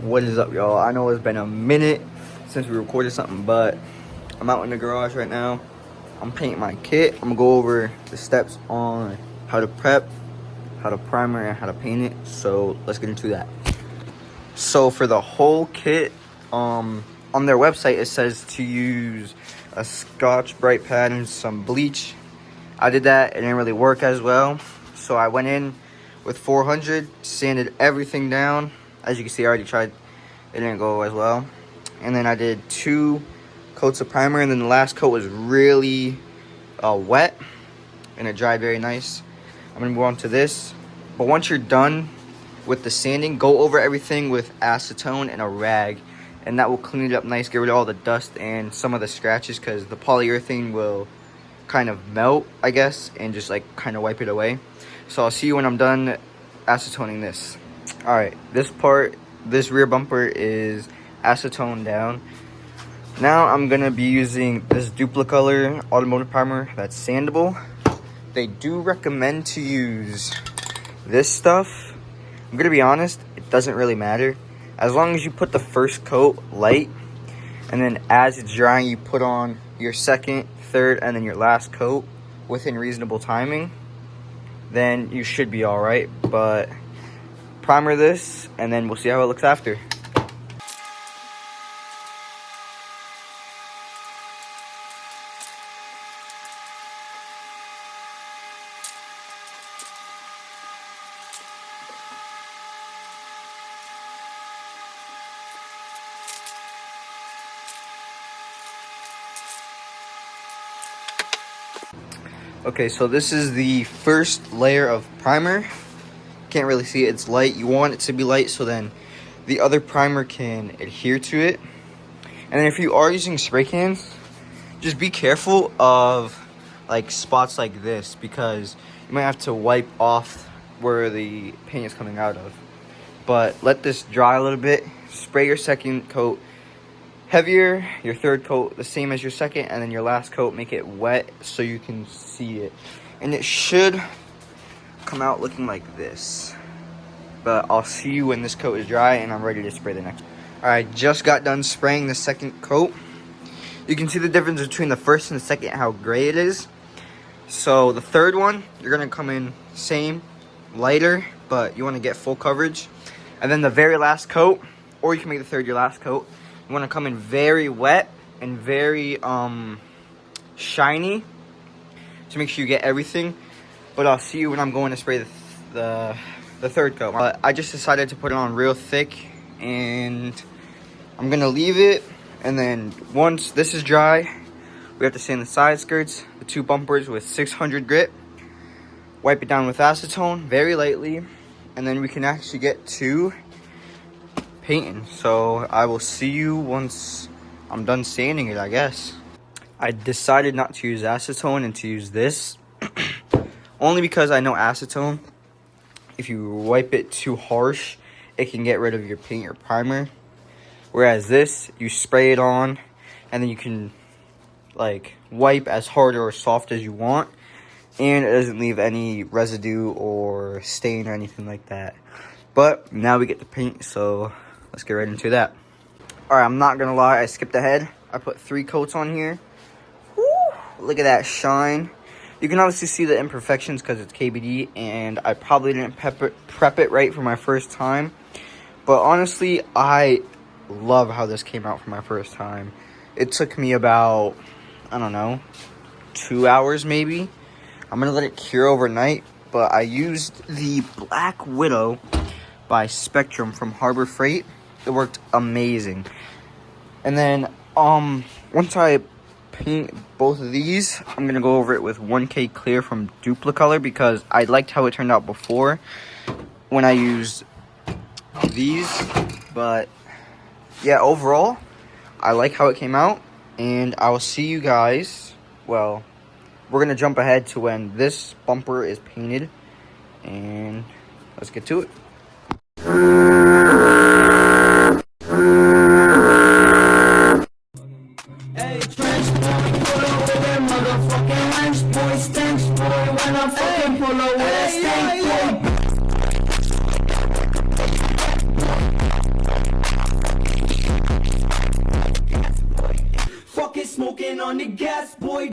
What is up, y'all? I know it's been a minute since we recorded something, but I'm out in the garage right now. I'm painting my kit. I'm gonna go over the steps on how to prep, how to primer, and how to paint it. So let's get into that. So for the whole kit, on their website it says to use a Scotch-Brite pad and some bleach. I did that. It didn't really work as well, so I went in with 400, sanded everything down. As you can see, I already tried. It didn't go as well. And then I did 2 coats of primer, and then the last coat was really wet, and it dried very nice. I'm gonna move on to this. But once you're done with the sanding, go over everything with acetone and a rag, and that will clean it up nice, get rid of all the dust and some of the scratches, because the polyurethane will kind of melt, I guess, and just like kind of wipe it away. So I'll see you when I'm done acetoning this. All right, this rear bumper is acetone down. Now I'm gonna be using this Duplicolor automotive primer that's sandable. They do recommend to use this stuff. I'm gonna be honest, it doesn't really matter. As long as you put the first coat light, and then as it's drying, you put on your second, third, and then your last coat within reasonable timing, then you should be all right. But primer this, and then we'll see how it looks after. Okay, so this is the first layer of primer. Can't really see it, it's light. You want it to be light so then the other primer can adhere to it. And then if you are using spray cans, just be careful of like spots like this, because you might have to wipe off where the paint is coming out of. But let this dry a little bit. Spray your second coat heavier, your third coat the same as your second, and then your last coat make it wet so you can see it. And it should come out looking like this. But I'll see you when this coat is dry and I'm ready to spray the next one. Alright, just got done spraying the second coat. You can see the difference between the first and the second, how gray it is. So the third one, you're gonna come in same, lighter, but you want to get full coverage. And then the very last coat, or you can make the third your last coat, you want to come in very wet and very shiny to make sure you get everything. But I'll see you when I'm going to spray the third coat. I just decided to put it on real thick, and I'm gonna leave it. And then once this is dry, we have to sand the side skirts, the 2 bumpers with 600 grit. Wipe it down with acetone very lightly, and then we can actually get to painting. So I will see you once I'm done sanding it, I guess. I decided not to use acetone and to use this only because I know acetone, if you wipe it too harsh, it can get rid of your paint or primer. Whereas this, you spray it on, and then you can like wipe as hard or soft as you want, and it doesn't leave any residue or stain or anything like that. But now we get to paint, so let's get right into that. Alright, I'm not gonna lie, I skipped ahead. I put 3 coats on here. Woo! Look at that shine. You can obviously see the imperfections because it's KBD, and I probably didn't prep it right for my first time. But honestly, I love how this came out for my first time. It took me about, I don't know, 2 hours maybe. I'm gonna let it cure overnight, but I used the Black Widow by Spectrum from Harbor Freight. It worked amazing. And then once I paint both of these, I'm gonna go over it with 1K Clear from Duplicolor, because I liked how it turned out before when I used these. But yeah, overall I like how it came out, and I will see you guys, well, we're gonna jump ahead to when this bumper is painted, and let's get to it. smoking on the gas, boy.